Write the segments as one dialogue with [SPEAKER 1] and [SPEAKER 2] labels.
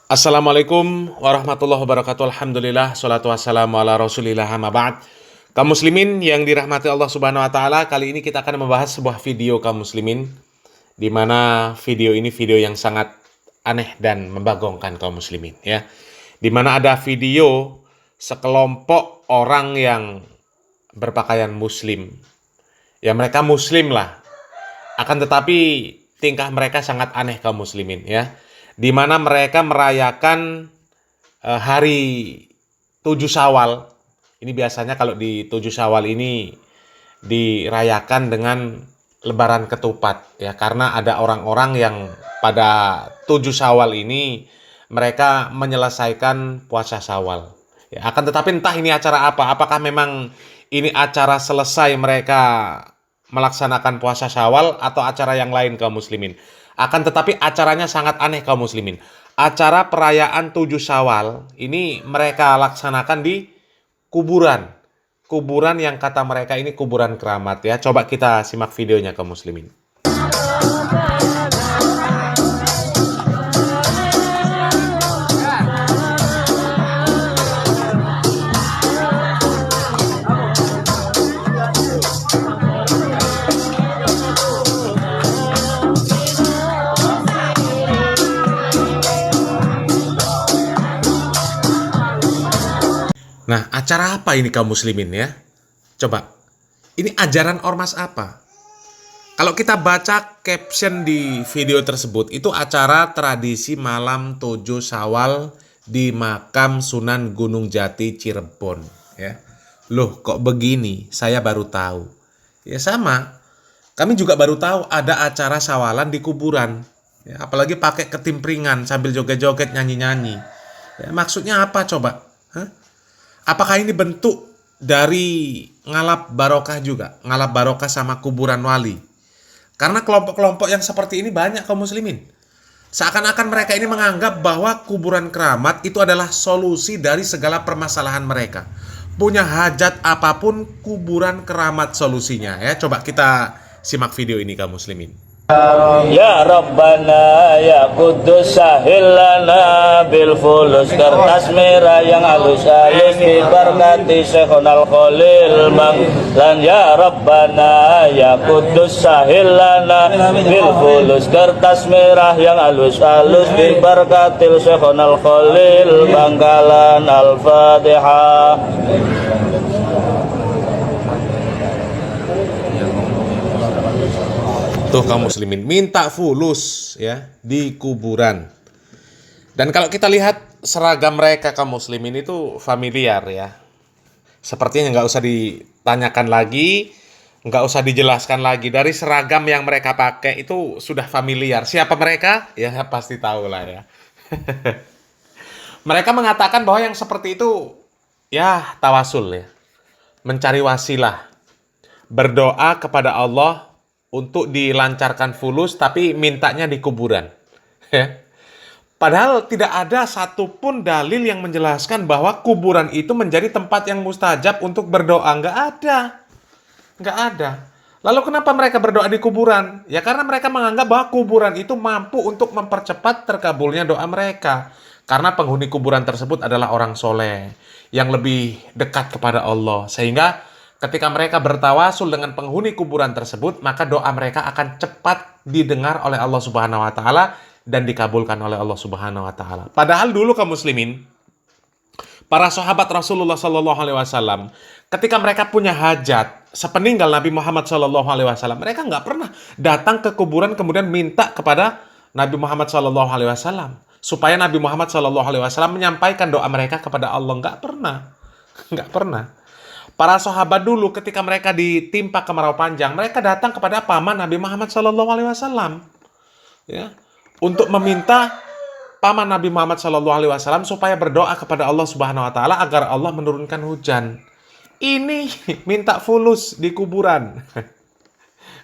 [SPEAKER 1] Assalamualaikum warahmatullahi wabarakatuh. Alhamdulillah, salatu wassalamu ala rasulillah, amma ba'd. Kaum muslimin yang dirahmati Allah subhanahu wa ta'ala, kali ini kita akan membahas sebuah video kaum muslimin, di mana video ini video yang sangat aneh dan membagongkan kaum muslimin, ya. Di mana ada video sekelompok orang yang berpakaian muslim. Ya, mereka muslim lah. Akan tetapi tingkah mereka sangat aneh kaum muslimin, ya. Di mana mereka merayakan hari 7 Syawal. Ini biasanya kalau di 7 Syawal ini dirayakan dengan lebaran ketupat, ya, karena ada orang-orang yang pada 7 Syawal ini mereka menyelesaikan puasa Syawal. Ya, akan tetapi entah ini acara apa, apakah memang ini acara selesai mereka melaksanakan puasa Syawal atau acara yang lain kaum muslimin. Akan tetapi acaranya sangat aneh kaum muslimin. Acara perayaan 7 Syawal ini mereka laksanakan di kuburan. Kuburan yang kata mereka ini kuburan keramat, ya. Coba kita simak videonya kaum muslimin. Nah, acara apa ini kaum muslimin, ya? Coba, ini ajaran ormas apa? Kalau kita baca caption di video tersebut, itu acara tradisi malam 7 Syawal di makam Sunan Gunung Jati Cirebon, ya. Loh, kok begini? Saya baru tahu. Ya sama, kami juga baru tahu ada acara syawalan di kuburan. Ya, apalagi pakai ketimpringan sambil joget-joget, nyanyi-nyanyi. Ya, maksudnya apa coba? Hah? Apakah ini bentuk dari ngalap barokah juga? Ngalap barokah sama kuburan wali? Karena kelompok-kelompok yang seperti ini banyak kaum muslimin. Seakan-akan mereka ini menganggap bahwa kuburan keramat itu adalah solusi dari segala permasalahan mereka. Punya hajat apapun, kuburan keramat solusinya, ya. Coba kita simak video ini kaum muslimin.
[SPEAKER 2] Ya Rabbana ya Kudus sahil lana bil fulus kertas merah yang halus-halus diberkati Syekhonal Khalil Manglan. Ya Rabbana ya Kudus sahil lana bil fulus kertas merah yang halus-halus diberkati Syekhonal Khalil Bangkalan. Al-Fatihah.
[SPEAKER 1] Tuh kaum muslimin minta fulus, ya, di kuburan. Dan kalau kita lihat seragam mereka kaum muslimin itu familiar, ya. Sepertinya nggak usah ditanyakan lagi, nggak usah dijelaskan lagi. Dari seragam yang mereka pakai itu sudah familiar. Siapa mereka? Ya pasti tahu lah, ya. Mereka mengatakan bahwa yang seperti itu ya tawasul, ya. Mencari wasilah. Berdoa kepada Allah untuk dilancarkan fulus, tapi mintanya di kuburan. Ya. Padahal tidak ada satupun dalil yang menjelaskan bahwa kuburan itu menjadi tempat yang mustajab untuk berdoa. Nggak ada. Nggak ada. Lalu kenapa mereka berdoa di kuburan? Ya karena mereka menganggap bahwa kuburan itu mampu untuk mempercepat terkabulnya doa mereka. Karena penghuni kuburan tersebut adalah orang soleh yang lebih dekat kepada Allah. Sehingga ketika mereka bertawasul dengan penghuni kuburan tersebut, maka doa mereka akan cepat didengar oleh Allah Subhanahu wa taala dan dikabulkan oleh Allah Subhanahu wa taala. Padahal dulu kaum muslimin, para sahabat Rasulullah sallallahu alaihi wasallam, ketika mereka punya hajat sepeninggal Nabi Muhammad sallallahu alaihi wasallam, mereka nggak pernah datang ke kuburan kemudian minta kepada Nabi Muhammad sallallahu alaihi wasallam supaya Nabi Muhammad sallallahu alaihi wasallam menyampaikan doa mereka kepada Allah. Nggak pernah. Nggak pernah. Para sahabat dulu ketika mereka ditimpa kemarau panjang, mereka datang kepada paman Nabi Muhammad SAW, ya, untuk meminta paman Nabi Muhammad SAW supaya berdoa kepada Allah Subhanahu Wa Taala agar Allah menurunkan hujan. Ini minta fulus di kuburan.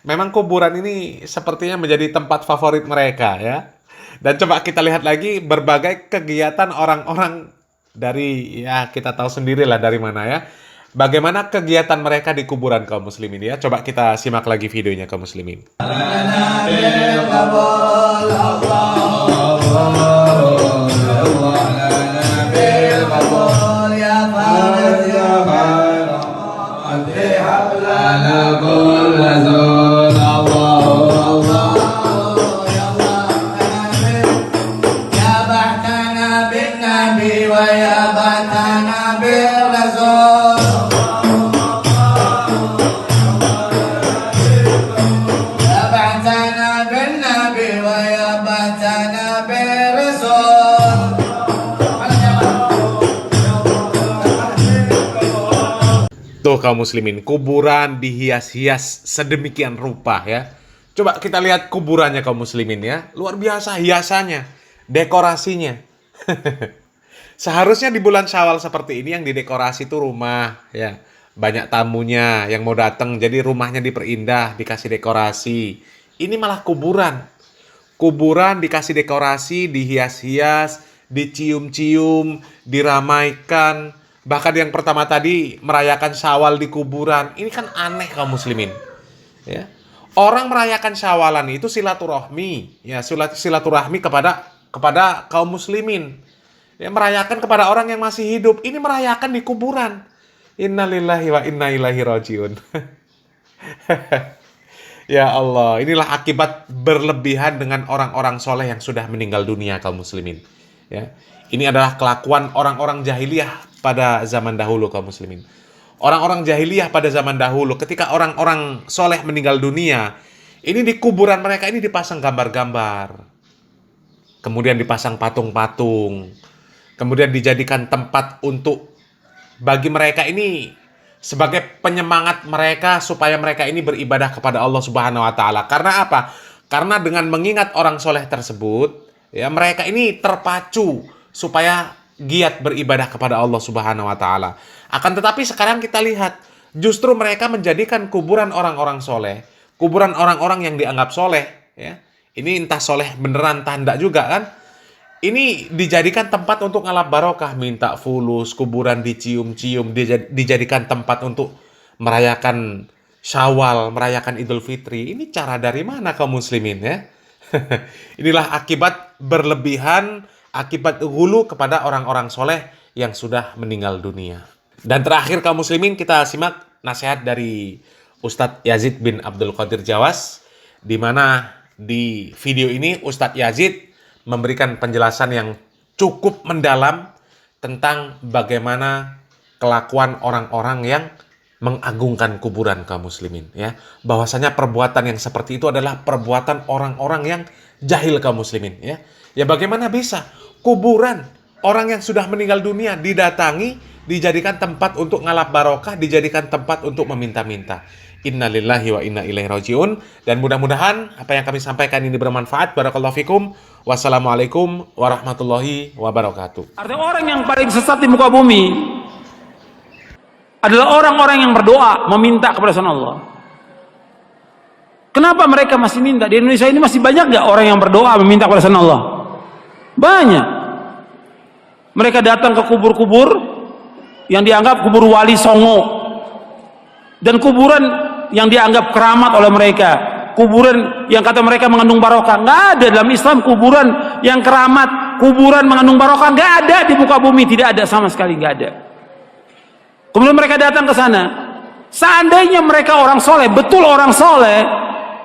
[SPEAKER 1] Memang kuburan ini sepertinya menjadi tempat favorit mereka, ya. Dan coba kita lihat lagi berbagai kegiatan orang-orang dari, ya kita tahu sendirilah dari mana, ya. Bagaimana kegiatan mereka di kuburan kaum muslimin, ya. Coba kita simak lagi videonya kaum muslimin. Tuh kaum muslimin, kuburan dihias-hias sedemikian rupa ya. Coba kita lihat kuburannya kaum muslimin ya. Luar biasa hiasannya, dekorasinya. Seharusnya di bulan Syawal seperti ini yang didekorasi tuh rumah ya. Banyak tamunya yang mau datang, jadi rumahnya diperindah, dikasih dekorasi. Ini malah kuburan. Kuburan dikasih dekorasi, dihias-hias, dicium-cium, diramaikan. Bahkan yang pertama tadi merayakan Syawal di kuburan. Ini kan aneh kaum muslimin. Ya. Orang merayakan Syawalan itu silaturahmi, ya, silaturahmi kepada kaum muslimin. Ya, merayakan kepada orang yang masih hidup. Ini merayakan di kuburan. Innalillahi wa inna ilaihi rajiun. Ya Allah, inilah akibat berlebihan dengan orang-orang soleh yang sudah meninggal dunia kaum muslimin. Ya. Ini adalah kelakuan orang-orang jahiliyah pada zaman dahulu kaum muslimin. Orang-orang jahiliyah pada zaman dahulu ketika orang-orang soleh meninggal dunia, ini di kuburan mereka ini dipasang gambar-gambar. Kemudian dipasang patung-patung. Kemudian dijadikan tempat untuk bagi mereka ini sebagai penyemangat mereka supaya mereka ini beribadah kepada Allah Subhanahu wa taala. Karena apa? Karena dengan mengingat orang soleh tersebut, ya mereka ini terpacu supaya giat beribadah kepada Allah Subhanahu wa taala. Akan tetapi sekarang kita lihat, justru mereka menjadikan kuburan orang-orang soleh, kuburan orang-orang yang dianggap soleh, ya. Ini entah soleh beneran tanda juga kan. Ini dijadikan tempat untuk ngalap barokah, minta fulus, kuburan dicium-cium, dijadikan tempat untuk merayakan Syawal, merayakan Idul Fitri. Ini cara dari mana kaum muslimin ya? Inilah akibat berlebihan, akibat ghulu kepada orang-orang soleh yang sudah meninggal dunia. Dan terakhir kaum muslimin, kita simak nasihat dari Ustadz Yazid bin Abdul Qadir Jawas, di mana di video ini Ustadz Yazid memberikan penjelasan yang cukup mendalam tentang bagaimana kelakuan orang-orang yang mengagungkan kuburan kaum muslimin ya. Bahwasanya perbuatan yang seperti itu adalah perbuatan orang-orang yang jahil kaum muslimin ya. Ya bagaimana bisa kuburan orang yang sudah meninggal dunia didatangi, dijadikan tempat untuk ngalap barokah, dijadikan tempat untuk meminta-minta. Innalillahi wa inna ilaihi rajiun. Dan mudah-mudahan apa yang kami sampaikan ini bermanfaat. Barakallahu fikum. Wassalamualaikum warahmatullahi wabarakatuh.
[SPEAKER 3] Artinya orang yang paling sesat di muka bumi adalah orang-orang yang berdoa meminta kepada selain Allah. Kenapa mereka masih minta? Di Indonesia ini masih banyak nggak orang yang berdoa meminta kepada selain Allah? Banyak. Mereka datang ke kubur-kubur yang dianggap kubur wali songo dan kuburan yang dianggap keramat oleh mereka, kuburan yang kata mereka mengandung barokah. Nggak ada dalam Islam kuburan yang keramat, kuburan mengandung barokah, nggak ada di muka bumi, tidak ada sama sekali, nggak ada. Kemudian mereka datang ke sana. Seandainya mereka orang soleh, betul orang soleh,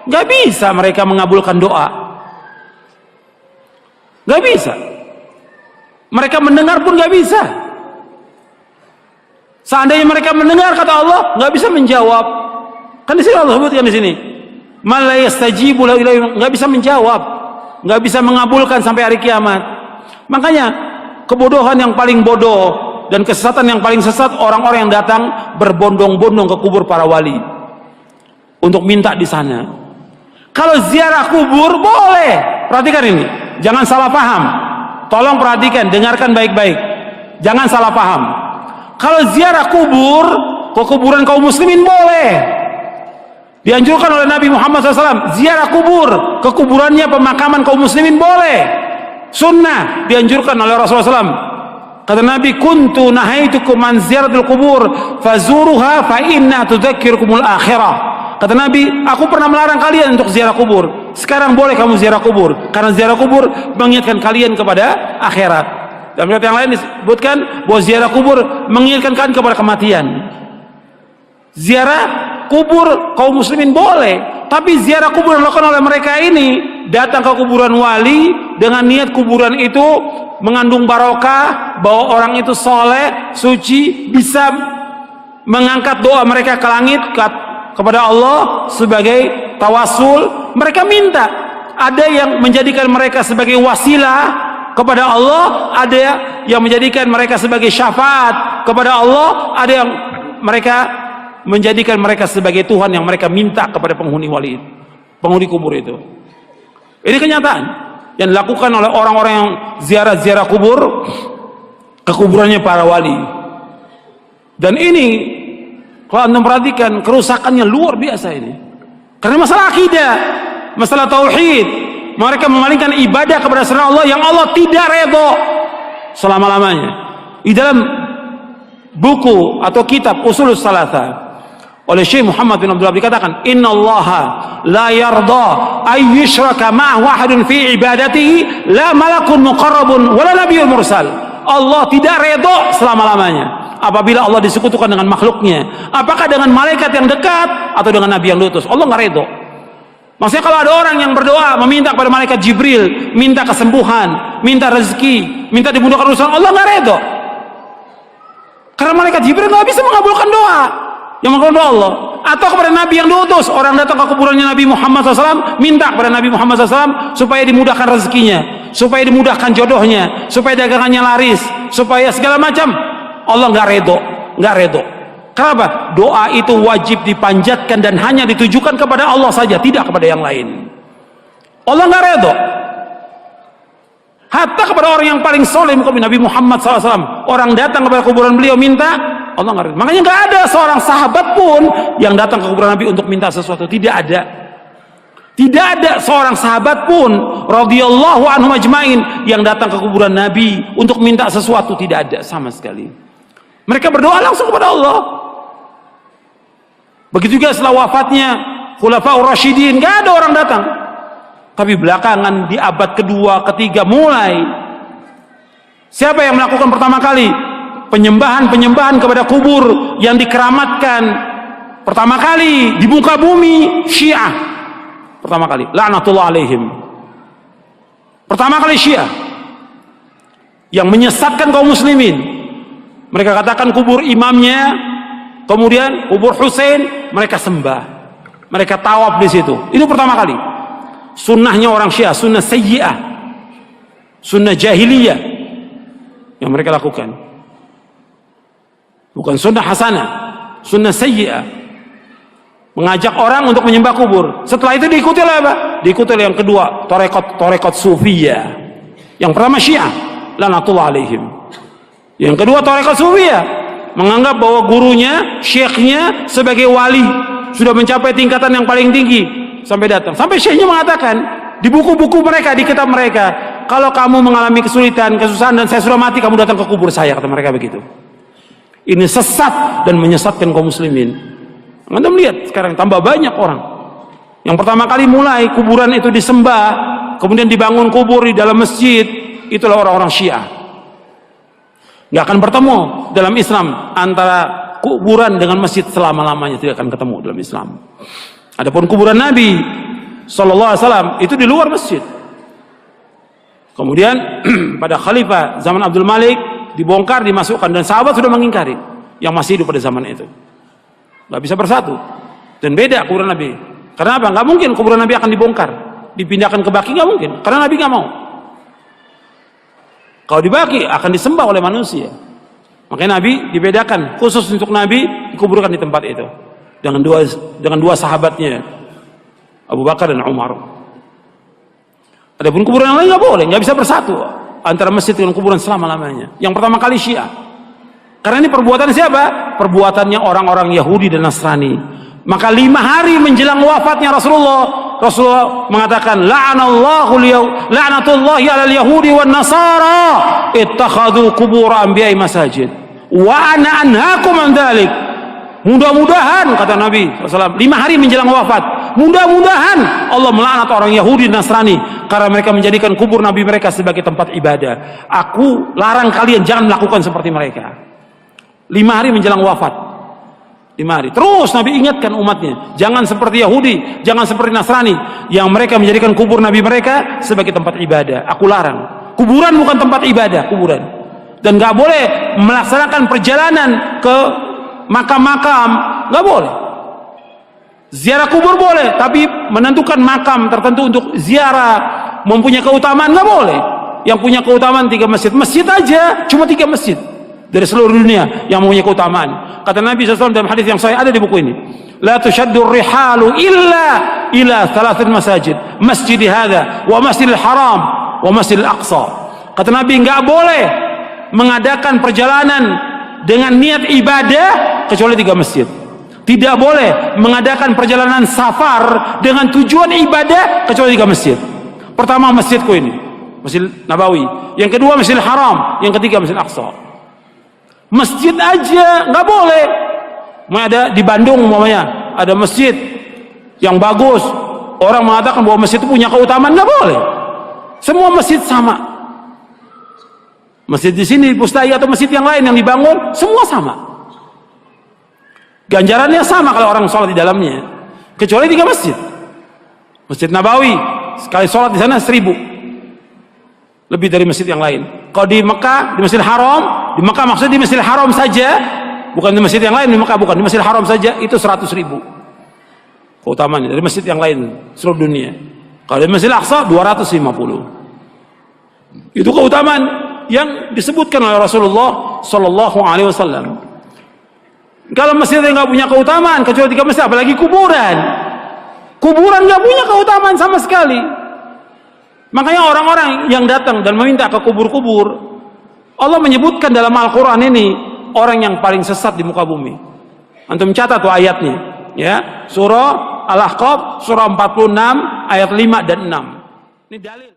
[SPEAKER 3] nggak bisa mereka mengabulkan doa, nggak bisa. Mereka mendengar pun nggak bisa. Seandainya mereka mendengar kata Allah, nggak bisa menjawab. Kan di sini Allah sebutkan di sini, "Man la yastajibu lahu ila," nggak bisa menjawab, nggak bisa mengabulkan sampai hari kiamat. Makanya kebodohan yang paling bodoh dan kesesatan yang paling sesat orang-orang yang datang berbondong-bondong ke kubur para wali untuk minta di sana. Kalau ziarah kubur boleh, perhatikan ini, jangan salah paham. Tolong perhatikan, dengarkan baik-baik, jangan salah paham. Kalau ziarah kubur ke kuburan kaum muslimin boleh, dianjurkan oleh Nabi Muhammad SAW. Ziarah kubur ke kuburannya pemakaman kaum muslimin boleh, sunnah, dianjurkan oleh Rasulullah SAW. Kata Nabi, kuntu nahaitukum an ziyaratul kubur fazuruha fa inna tudzakirukumul akhirah. Kata Nabi, aku pernah melarang kalian untuk ziarah kubur. Sekarang boleh kamu ziarah kubur, karena ziarah kubur mengingatkan kalian kepada akhirat. Dalam riwayat yang lain disebutkan bahwa ziarah kubur mengingatkan kepada kematian. Ziarah kubur kaum muslimin boleh, tapi ziarah kubur yang dilakukan oleh mereka ini, datang ke kuburan wali dengan niat kuburan itu mengandung barokah, bahwa orang itu soleh, suci, bisa mengangkat doa mereka ke langit kepada Allah sebagai tawasul. Mereka minta, ada yang menjadikan mereka sebagai wasilah kepada Allah, ada yang menjadikan mereka sebagai syafaat kepada Allah, ada yang mereka menjadikan mereka sebagai Tuhan yang mereka minta kepada penghuni kubur itu. Ini kenyataan yang dilakukan oleh orang-orang yang ziarah kubur ke kuburannya para wali. Dan ini kalau Anda perhatikan, kerusakannya luar biasa ini. Karena masalah akidah, masalah tauhid, mereka memalingkan ibadah kepada selain Allah yang Allah tidak redho selama-lamanya. Di dalam buku atau kitab Ushulus Tsalatsa oleh Syekh Muhammad bin Abdullah dikatakan, innallaha la yarda ay yushraka ma'ahu ahadun fi ibadatihi, la malakun muqarrabun wala nabiyyun mursal. Allah tidak redho selama-lamanya apabila Allah disekutukan dengan makhluknya, apakah dengan malaikat yang dekat atau dengan nabi yang diutus. Allah nggak redho. Maksudnya kalau ada orang yang berdoa meminta kepada malaikat Jibril, minta kesembuhan, minta rezeki, minta dimudahkan urusan, Allah nggak redho. Karena malaikat Jibril nggak bisa mengabulkan doa yang mengabulkan doa Allah. Atau kepada nabi yang diutus, orang datang ke kuburannya Nabi Muhammad SAW, minta kepada Nabi Muhammad SAW supaya dimudahkan rezekinya, supaya dimudahkan jodohnya, supaya dagangannya laris, supaya segala macam. Allah nggak redho, nggak redho. Kenapa? Doa itu wajib dipanjatkan dan hanya ditujukan kepada Allah saja, tidak kepada yang lain. Allah nggak redho. Hatta kepada orang yang paling soleh, Nabi Muhammad SAW, orang datang kepada kuburan beliau minta, Allah nggak redho. Makanya nggak ada seorang sahabat pun yang datang ke kuburan Nabi untuk minta sesuatu. Tidak ada. Tidak ada seorang sahabat pun radhiyallahu anhum ajmain yang datang ke kuburan Nabi untuk minta sesuatu. Tidak ada sama sekali. Mereka berdoa langsung kepada Allah. Begitu juga setelah wafatnya Khulafaur Rasyidin, nggak ada orang datang. Tapi belakangan di abad kedua, ketiga mulai, siapa yang melakukan pertama kali penyembahan kepada kubur yang dikeramatkan pertama kali di muka bumi? Syiah. Pertama kali, laknatullah alaihim. Pertama kali Syiah yang menyesatkan kaum muslimin. Mereka katakan kubur imamnya, kemudian kubur Husain mereka sembah, mereka tawaf di situ. Itu pertama kali. Sunnahnya orang Syiah, sunnah sayyi'ah, sunnah jahiliyah yang mereka lakukan. Bukan sunnah hasanah, sunnah sayyi'ah. Mengajak orang untuk menyembah kubur. Setelah itu diikuti oleh apa? Diikuti oleh yang kedua, tarekat sufiyah. Yang pertama Syiah, laknatullah alaihim. Yang kedua tarekat sufiyah, menganggap bahwa gurunya, syekhnya sebagai wali, sudah mencapai tingkatan yang paling tinggi, sampai datang. Sampai syekhnya mengatakan di buku-buku mereka, di kitab mereka, kalau kamu mengalami kesulitan, kesusahan dan saya sudah mati, kamu datang ke kubur saya, kata mereka begitu. Ini sesat dan menyesatkan kaum muslimin. Anda melihat sekarang tambah banyak orang yang pertama kali mulai kuburan itu disembah, kemudian dibangun kubur di dalam masjid, itulah orang-orang Syiah. Nggak akan bertemu dalam Islam antara kuburan dengan masjid selama-lamanya, tidak akan ketemu dalam Islam. Adapun kuburan Nabi SAW itu di luar masjid. Kemudian pada Khalifah zaman Abdul Malik dibongkar, dimasukkan, dan sahabat sudah mengingkari yang masih hidup pada zaman itu. Nggak bisa bersatu dan beda kuburan Nabi. Karena apa? Nggak mungkin kuburan Nabi akan dibongkar, dipindahkan ke Baqi, nggak mungkin. Karena Nabi nggak mau. Kalau di Baqi akan disembah oleh manusia. Makanya Nabi dibedakan khusus untuk Nabi, dikuburkan di tempat itu dengan dua sahabatnya, Abu Bakar dan Umar. Adapun kuburan yang lain nggak boleh, nggak bisa bersatu antara masjid dengan kuburan selama-lamanya. Yang pertama kali Syiah. Karena ini perbuatan siapa? Perbuatannya orang-orang Yahudi dan Nasrani. Maka 5 hari menjelang wafatnya Rasulullah mengatakan, la'natullahi 'alal yahudi wan nasara ittakhadhu qubur anbiya'i masajid wa ana anhaakum an dzalik. Mudah-mudahan, kata Nabi SAW, 5 hari menjelang wafat, Mudah-mudahan Allah melaknat orang Yahudi dan Nasrani karena mereka menjadikan kubur nabi mereka sebagai tempat ibadah. Aku larang kalian jangan melakukan seperti mereka. 5 hari menjelang wafat, 5 hari terus Nabi ingatkan umatnya, jangan seperti Yahudi, jangan seperti Nasrani yang mereka menjadikan kubur nabi mereka sebagai tempat ibadah. Aku larang. Kuburan bukan tempat ibadah, kuburan. Dan nggak boleh melaksanakan perjalanan ke makam-makam, nggak boleh. Ziarah kubur boleh, tapi menentukan makam tertentu untuk ziarah mempunyai keutamaan nggak boleh. Yang punya keutamaan 3 masjid, masjid aja cuma 3 masjid dari seluruh dunia yang mempunyai keutamaan. Kata Nabi SAW dalam hadis yang sahih ada di buku ini, la tushaddur rihalu illa ila 3 masajid, masjid hadza wa masjidil haram wa masjidil aqsa. Kata Nabi, nggak boleh mengadakan perjalanan dengan niat ibadah kecuali 3 masjid. Tidak boleh mengadakan perjalanan safar dengan tujuan ibadah kecuali 3 masjid. Pertama masjidku ini, Masjid Nabawi. Yang kedua Masjidil Haram. Yang ketiga Masjid Aqsa. Masjid aja nggak boleh. Mau ada di Bandung umpamanya, ada masjid yang bagus, orang mengatakan bahwa masjid itu punya keutamaan, nggak boleh. Semua masjid sama. Masjid di sini, Pustai atau masjid yang lain yang dibangun, semua sama. Ganjarannya sama kalau orang sholat di dalamnya, kecuali 3 masjid. Masjid Nabawi sekali sholat di sana 1000, lebih dari masjid yang lain. Kalau di Mekah, di Masjidil Haram, di Mekah maksudnya di Masjidil Haram saja, bukan di masjid yang lain. Di Mekah bukan, di Masjidil Haram saja itu 100.000 keutamaannya dari masjid yang lain seluruh dunia. Kalau di Masjidil Aqsa 250. Itu keutamaan yang disebutkan oleh Rasulullah Sallallahu Alaihi Wasallam. Kalau masjid yang nggak punya keutamaan kecuali 3 masjid, apalagi kuburan. Kuburan nggak punya keutamaan sama sekali. Makanya orang-orang yang datang dan meminta ke kubur-kubur, Allah menyebutkan dalam Al-Quran ini orang yang paling sesat di muka bumi. Antum catat tuh ayatnya, ya. Surah Al-Ahqaf, surah 46 ayat 5 dan 6. Ini dalil.